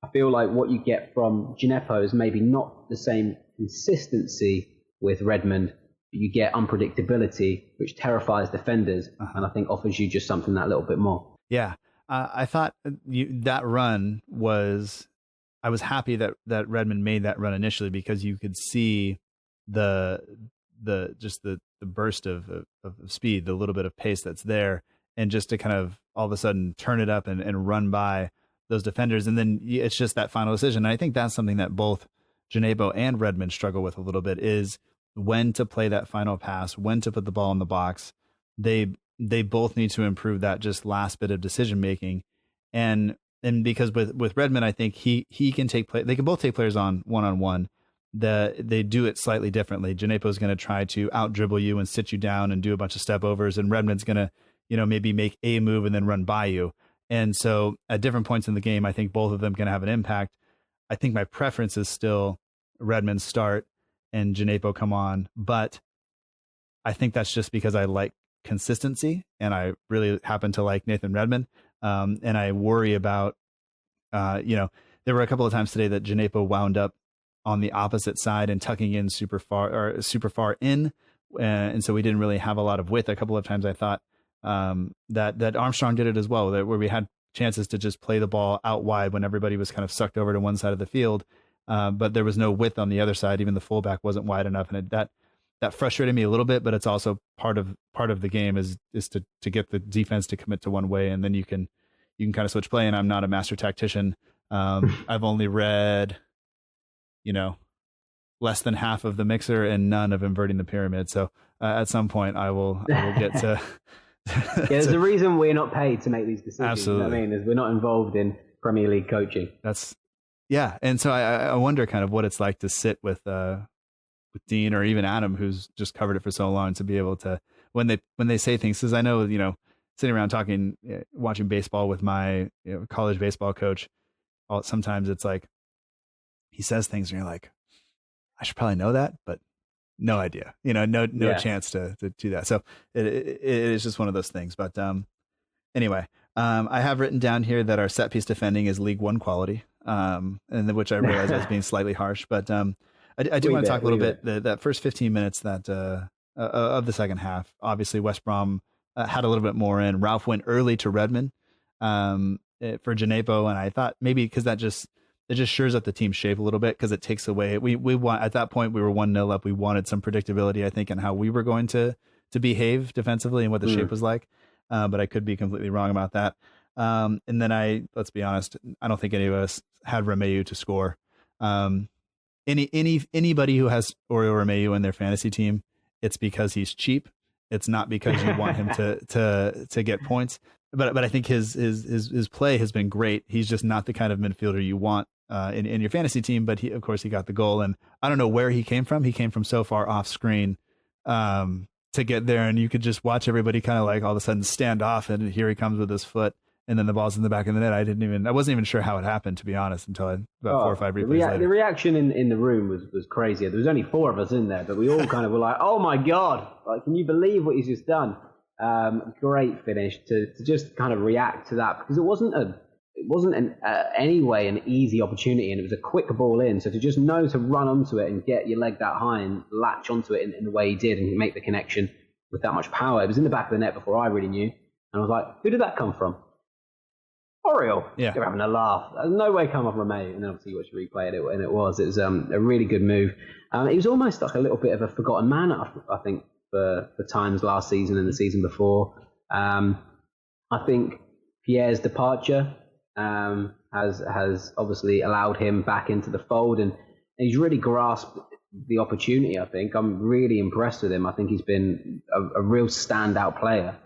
I feel like what you get from Djenepo is maybe not the same consistency with Redmond. You get unpredictability, which terrifies defenders, and I think offers you just something that little bit more. Yeah. I thought that run was, I was happy that Redmond made that run initially, because you could see the burst of speed, the little bit of pace that's there, and just to kind of all of a sudden turn it up and run by those defenders. And then it's just that final decision. And I think that's something that both Djenepo and Redmond struggle with a little bit, is when to play that final pass, when to put the ball in the box. They both need to improve that just last bit of decision making. And because with Redmond, I think he can they can both take players on one-on-one. They do it slightly differently. Djenepo is going to try to out dribble you and sit you down and do a bunch of step overs, and Redmond's going to, maybe make a move and then run by you. And so at different points in the game, I think both of them can have an impact. I think my preference is still Redmond start and Djenepo come on, but I think that's just because I like consistency, and I really happen to like Nathan Redmond. And I worry about, there were a couple of times today that Djenepo wound up on the opposite side and tucking in super far in. And so we didn't really have a lot of width. A couple of times I thought that Armstrong did it as well, where we had chances to just play the ball out wide when everybody was kind of sucked over to one side of the field. But there was no width on the other side. Even the fullback wasn't wide enough. And that frustrated me a little bit, but it's also part of the game is to get the defense to commit to one way. And then you can kind of switch play. And I'm not a master tactician. I've only read, less than half of the Mixer and none of Inverting the Pyramid. So at some point I will get to. There's a reason we're not paid to make these decisions. Absolutely. You know what I mean, is we're not involved in Premier League coaching. And so I wonder kind of what it's like to sit with Dean or even Adam, who's just covered it for so long, to be able to when they say things. Because I know, sitting around talking, watching baseball with my college baseball coach, sometimes it's like he says things and you're like, I should probably know that, but no idea, no chance to do that. So it is just one of those things. But anyway, I have written down here that our set piece defending is League One quality, and which I realize as being slightly harsh, but I do want to talk a little bit that first 15 minutes that of the second half. Obviously, West Brom had a little bit more in. Ralph went early to Redmond for Djenepo, and I thought maybe because it just shores up the team's shape a little bit, because it takes away. We want, at that point we were 1-0 up. We wanted some predictability, I think, in how we were going to behave defensively and what the shape was like. But I could be completely wrong about that. And then let's be honest, I don't think any of us had Romeu to score. Anybody who has Oriol Romeu in their fantasy team, it's because he's cheap. It's not because you want him to get points. But I think his play has been great. He's just not the kind of midfielder you want in your fantasy team. But of course he got the goal, and I don't know where he came from. He came from so far off screen to get there, and you could just watch everybody kind of like all of a sudden stand off, and here he comes with his foot, and then the ball's in the back of the net. I wasn't even sure how it happened, to be honest, until about 4 or 5 replays later. The reaction in the room was crazy. There was only 4 of us in there, but we all kind of were like, "Oh my god! Like, can you believe what he's just done?" Great finish to just kind of react to that, because it wasn't any way an easy opportunity, and it was a quick ball in. So to just know to run onto it and get your leg that high and latch onto it in the way he did and make the connection with that much power. It was in the back of the net before I really knew, and I was like, "Who did that come from?" Oriol. Yeah. They're having a laugh. There's no way come off Romeu. And then obviously you watch the replay, and it was a really good move. It was almost like a little bit of a forgotten man, I think, for times last season and the season before. I think Pierre's departure has obviously allowed him back into the fold, and he's really grasped the opportunity. I think I'm really impressed with him. I think he's been a real standout player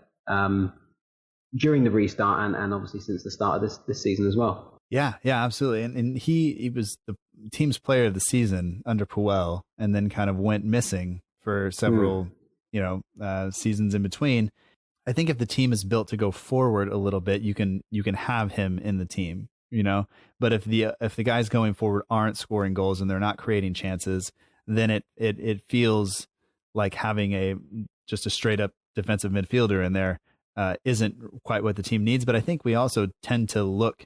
during the restart and obviously since the start of this season as well. Yeah, absolutely. And he was the team's player of the season under Puel, and then kind of went missing for several seasons in between. I think if the team is built to go forward a little bit, you can have him in the team, but if the guys going forward aren't scoring goals and they're not creating chances, then it feels like having just a straight up defensive midfielder in there isn't quite what the team needs. But I think we also tend to look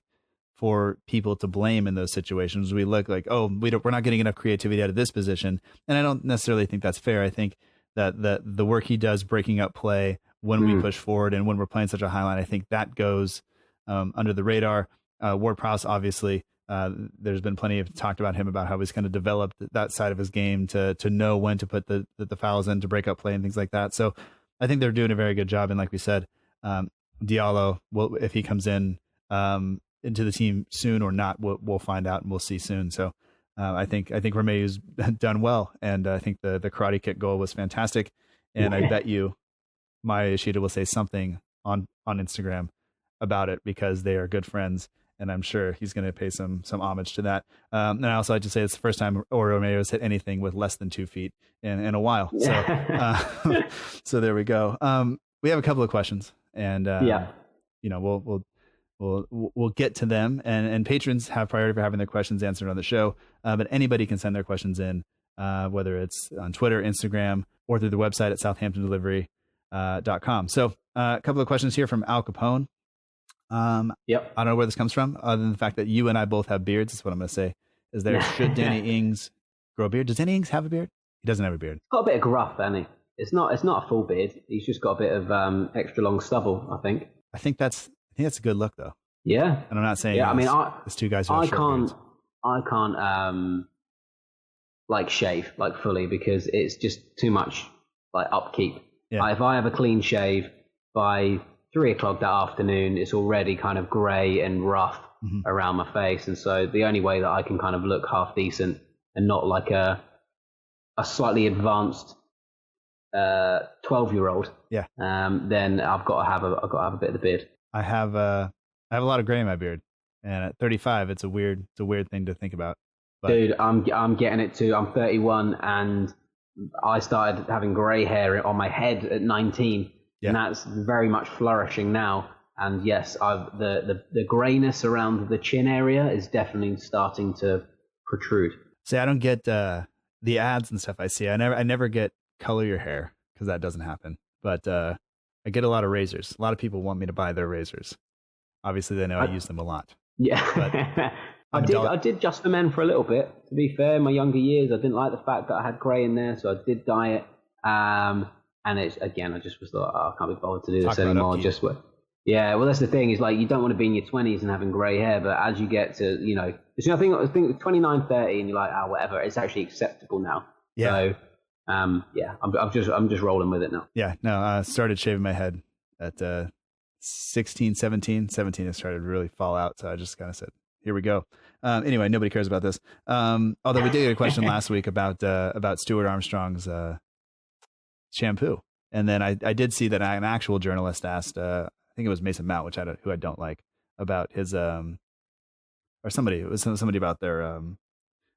for people to blame in those situations. We look like, we're not getting enough creativity out of this position. And I don't necessarily think that's fair. I think that the work he does breaking up play when we push forward and when we're playing such a high line, I think that goes under the radar. Ward-Prowse, obviously, there's been plenty of talked about him, about how he's kind of developed that side of his game to know when to put the fouls in to break up play and things like that. So I think they're doing a very good job. And like we said, Diallo, if he comes in into the team soon or not, we'll find out and we'll see soon. So I think Romeu's done well, and I think the karate kick goal was fantastic. And I bet you Maya Yoshida will say something on Instagram about it, because they are good friends, and I'm sure he's going to pay some homage to that. And I also like to say it's the first time Romeu has hit anything with less than 2 feet in a while. So so there we go. We have a couple of questions, and we'll we'll get to them, and patrons have priority for having their questions answered on the show. But anybody can send their questions in, whether it's on Twitter, Instagram, or through the website at southamptondelivery.com. So a couple of questions here from Al Capone. Yep. I don't know where this comes from, other than the fact that you and I both have beards. That's what I'm going to say. Is there, should Danny Ings grow a beard? Does Danny Ings have a beard? He doesn't have a beard. He's got a bit of gruff, hasn't he? It's not a full beard. He's just got a bit of extra long stubble, I think. I think that's a good look, though. Yeah. And I'm not saying it's two guys who have short beards. I can't like shave like fully because it's just too much like upkeep. Yeah. If I have a clean shave by 3 o'clock that afternoon, it's already kind of grey and rough around my face, and so the only way that I can kind of look half decent and not like a slightly advanced 12-year-old, then I've got to have a bit of the beard. I have a lot of gray in my beard, and at 35, it's a weird thing to think about. But, dude, I'm getting it too. I'm 31, and I started having gray hair on my head at 19, and that's very much flourishing now. And yes, the grayness around the chin area is definitely starting to protrude. See, I don't get the ads and stuff I see. I never get color your hair because that doesn't happen. But I get a lot of razors. A lot of people want me to buy their razors. Obviously, they know I use them a lot. Yeah. But I did just for men for a little bit. To be fair, in my younger years, I didn't like the fact that I had grey in there, so I did dye it. And it's, again, I just was like, I can't be bothered to do this anymore. Yeah, well, that's the thing. Is like you don't want to be in your 20s and having grey hair, but as you get to, I think 29, 30, and you're like, whatever. It's actually acceptable now. Yeah. So, I'm just rolling with it now. Yeah. No, I started shaving my head at 16, 17. 17, it started to really fall out, so I just kind of said, here we go. Anyway, nobody cares about this. Although we did get a question last week about Stuart Armstrong's shampoo, and then I did see that an actual journalist asked. I think it was Mason Mount, who I don't like, about his or somebody. It was somebody about their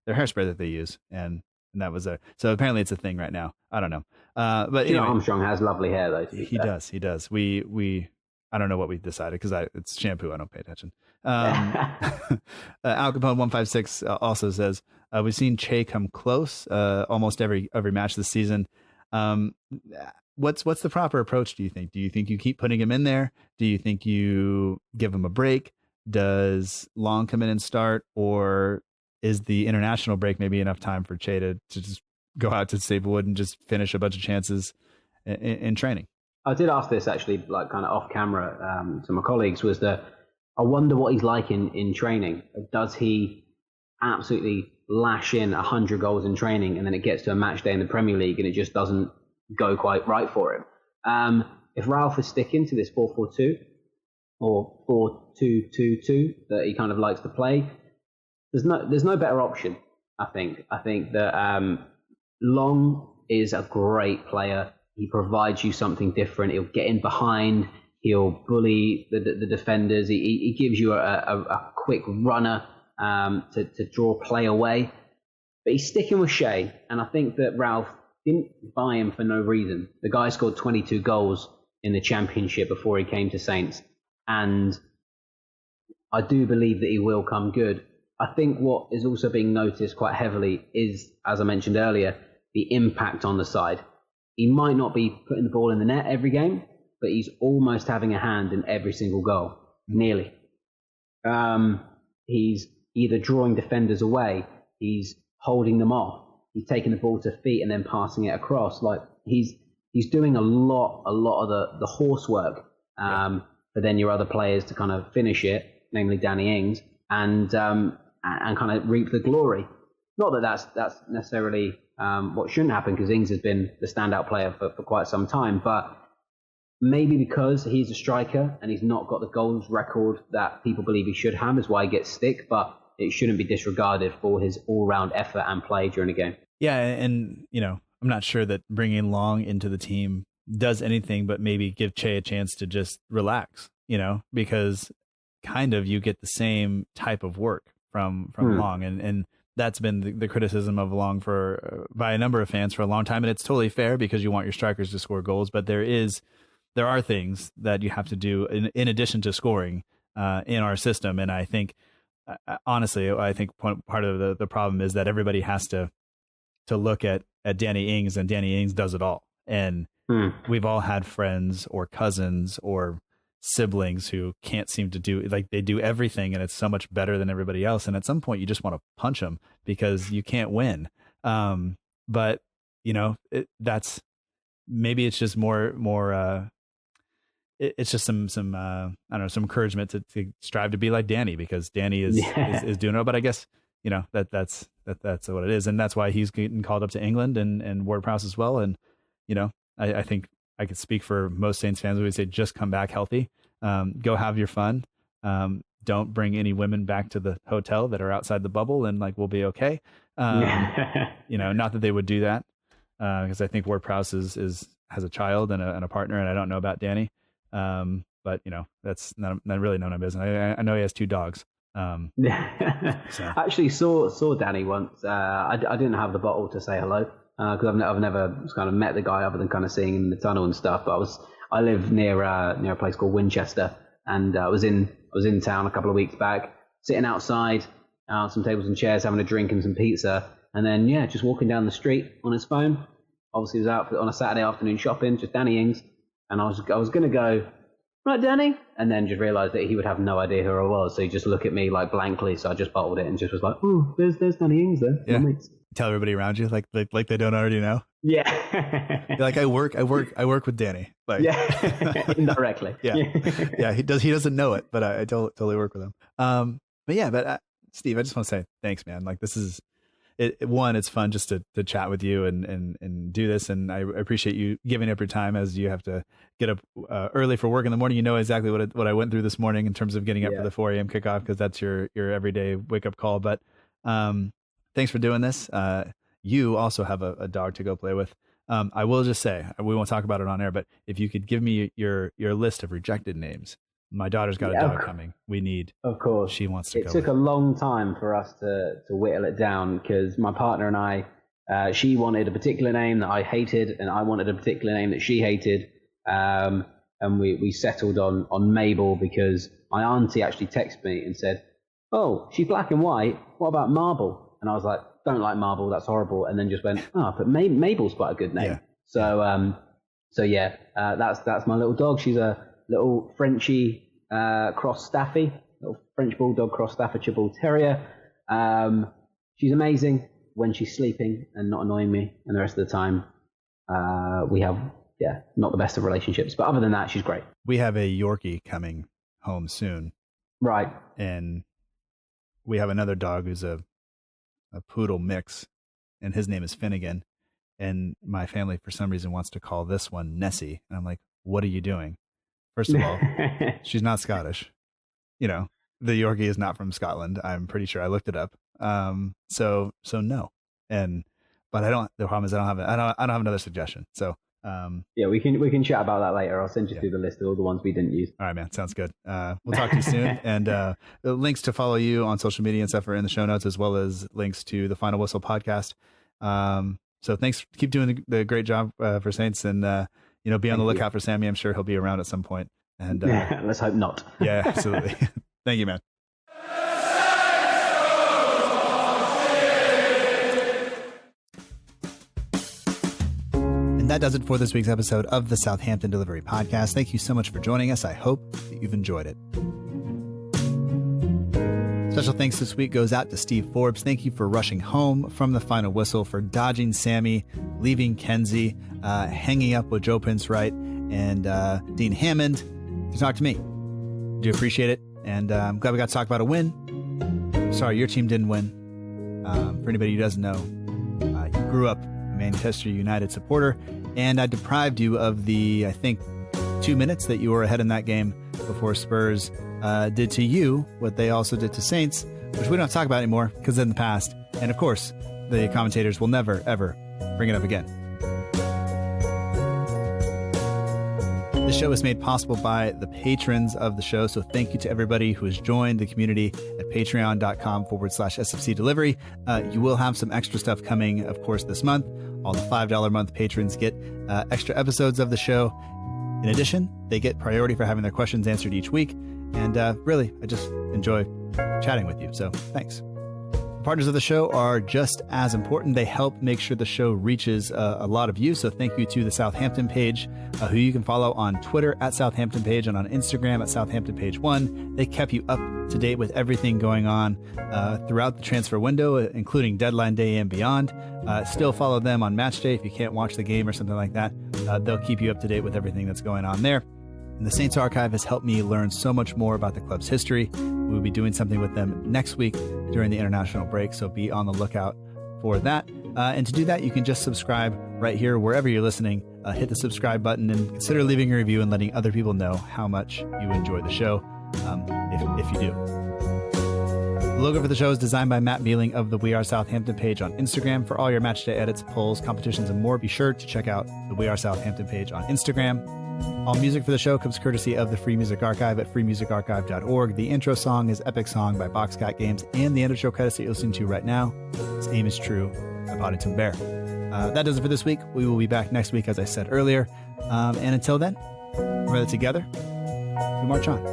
hairspray that they use, and that was so apparently it's a thing right now. I don't know, but anyway, Armstrong has lovely hair though. He does. We I don't know what we decided because it's shampoo. I don't pay attention. Al Capone 156 also says we've seen Che come close almost every match this season. What's the proper approach, do you think? Do you think you keep putting him in there? Do you think you give him a break? Does Long come in and start? Or is the international break maybe enough time for Che to just go out to Staplewood and just finish a bunch of chances in training? I did ask this actually, like kind of off camera to my colleagues, was that I wonder what he's like in training. Does he absolutely lash in 100 goals in training and then it gets to a match day in the Premier League and it just doesn't go quite right for him? If Ralph is sticking to this 4-4-2 or 4-2-2-2 that he kind of likes to play, there's no better option. I think that Long is a great player. He provides you something different. He'll get in behind. He'll bully the defenders. He gives you a quick runner to draw play away. But he's sticking with Shea, and I think that Ralph didn't buy him for no reason. The guy scored 22 goals in the Championship before he came to Saints, and I do believe that he will come good. I think what is also being noticed quite heavily is, as I mentioned earlier, the impact on the side. He might not be putting the ball in the net every game, but he's almost having a hand in every single goal, nearly. He's either drawing defenders away, he's holding them off, he's taking the ball to feet and then passing it across. Like he's doing a lot of the horse work for then your other players to kind of finish it, namely Danny Ings, and kind of reap the glory. Not that that's necessarily what shouldn't happen, because Ings has been the standout player for quite some time, but maybe because he's a striker and he's not got the goals record that people believe he should have is why he gets stick, but it shouldn't be disregarded for his all-round effort and play during the game. Yeah, and I'm not sure that bringing Long into the team does anything but maybe give Che a chance to just relax, because kind of you get the same type of work from Long, and that's been the criticism of Long by a number of fans for a long time, and it's totally fair because you want your strikers to score goals, but there are things that you have to do in addition to scoring in our system. And I think, honestly, I think part of the problem is that everybody has to look at Danny Ings, and Danny Ings does it all. And we've all had friends or cousins or siblings who can't seem to do, like, they do everything and it's so much better than everybody else. And at some point you just want to punch them because you can't win. But you know, that's, maybe it's just more, it's just some I don't know, some encouragement to strive to be like Danny, because Danny is doing it. But I guess, you know, that's what it is. And that's why he's getting called up to England and Ward-Prowse as well. And, you know, I think I could speak for most Saints fans when we say, just come back healthy, go have your fun. Don't bring any women back to the hotel that are outside the bubble, and like, we'll be okay. You know, not that they would do that, because I think Ward-Prowse has a child and a partner, and I don't know about Danny. But you know, that's not really none of my business. I know he has 2 dogs. So. Actually saw Danny once. I didn't have the bottle to say hello, because I've never kind of met the guy other than kind of seeing him in the tunnel and stuff. But I live near a place called Winchester, and I was in town a couple of weeks back, sitting outside, some tables and chairs, having a drink and some pizza, and then just walking down the street on his phone. Obviously, he was out on a Saturday afternoon shopping, just Danny Ings, and I was going to go, right, Danny, and then just realised that he would have no idea who I was, so he just looked at me like blankly. So I just bottled it and just was like, "Oh, there's Danny Ings there." Yeah. Tell everybody around you like they don't already know. Yeah. You're like, I work with Danny. Like, yeah, indirectly. Yeah. He doesn't know it, but I totally work with him. But Steve, I just want to say thanks, man. Like, this is it. One, it's fun just to chat with you and do this, and I appreciate you giving up your time as you have to get up early for work in the morning. You know exactly what I went through this morning in terms of getting up for the 4 a.m. kickoff, because that's your everyday wake up call. But thanks for doing this. You also have a dog to go play with. I will just say, we won't talk about it on air, but if you could give me your list of rejected names. My daughter's got a dog coming. We need. Of course. She wants to go. It took a long time for us to whittle it down, because my partner and I, she wanted a particular name that I hated, and I wanted a particular name that she hated. And we settled on Mabel, because my auntie actually texted me and said, "Oh, she's black and white. What about Marble?" And I was like, "Don't like Marble. That's horrible." And then just went, "Oh, but Mabel's quite a good name." Yeah. So that's my little dog. She's a little Frenchie cross Staffy, little French Bulldog cross Staffordshire Bull Terrier. She's amazing when she's sleeping and not annoying me, and the rest of the time we have not the best of relationships. But other than that, she's great. We have a Yorkie coming home soon, right? And we have another dog who's a poodle mix, and his name is Finnegan. And my family, for some reason, wants to call this one Nessie. And I'm like, what are you doing? First of all, she's not Scottish. You know, the Yorkie is not from Scotland. I'm pretty sure I looked it up. So no. But the problem is I don't have another suggestion. So, we can chat about that later. I'll send you through the list of all the ones we didn't use. All right, man. Sounds good. We'll talk to you soon. And the links to follow you on social media and stuff are in the show notes, as well as links to the Final Whistle podcast. So thanks. Keep doing the great job for Saints, and be on the lookout for Sammy. I'm sure he'll be around at some point. And let's hope not. Yeah, absolutely. Thank you, man. And that does it for this week's episode of the Southampton Delivery Podcast. Thank you so much for joining us. I hope that you've enjoyed it. Special thanks this week goes out to Steve Forbes. Thank you for rushing home from the final whistle, for dodging Sammy, leaving Kenzie, hanging up with Joe Prince-Wright and Dean Hammond to talk to me. Do appreciate it. And I'm glad we got to talk about a win. Sorry, your team didn't win. For anybody who doesn't know, you grew up a Manchester United supporter, and I deprived you of the, I think, 2 minutes that you were ahead in that game before Spurs did to you what they also did to Saints, which we don't have to talk about anymore because it's in the past. And of course, the commentators will never, ever bring it up again. The show is made possible by the patrons of the show. So thank you to everybody who has joined the community at patreon.com/SFC delivery. You will have some extra stuff coming, of course, this month. All the $5 a month patrons get extra episodes of the show. In addition, they get priority for having their questions answered each week. And really, I just enjoy chatting with you. So thanks. Partners of the show are just as important. They help make sure the show reaches a lot of you. So thank you to the Southampton page, who you can follow on Twitter at Southampton page and on Instagram at Southampton page 1. They kept you up to date with everything going on throughout the transfer window, including deadline day and beyond. Still follow them on match day if you can't watch the game or something like that. They'll keep you up to date with everything that's going on there. And the Saints Archive has helped me learn so much more about the club's history. We'll be doing something with them next week during the international break, so be on the lookout for that. And to do that, you can just subscribe right here, wherever you're listening. Hit the subscribe button and consider leaving a review and letting other people know how much you enjoy the show, if you do. The logo for the show is designed by Matt Beeling of the We Are Southampton page on Instagram. For all your matchday edits, polls, competitions, and more, be sure to check out the We Are Southampton page on Instagram. All music for the show comes courtesy of the Free Music Archive at freemusicarchive.org. The intro song is Epic Song by Boxcat Games, and the end of show credits that you're listening to right now is Aim is True by Poddington Bear. That does it for this week. We will be back next week, as I said earlier. And until then, remember that together, we march on.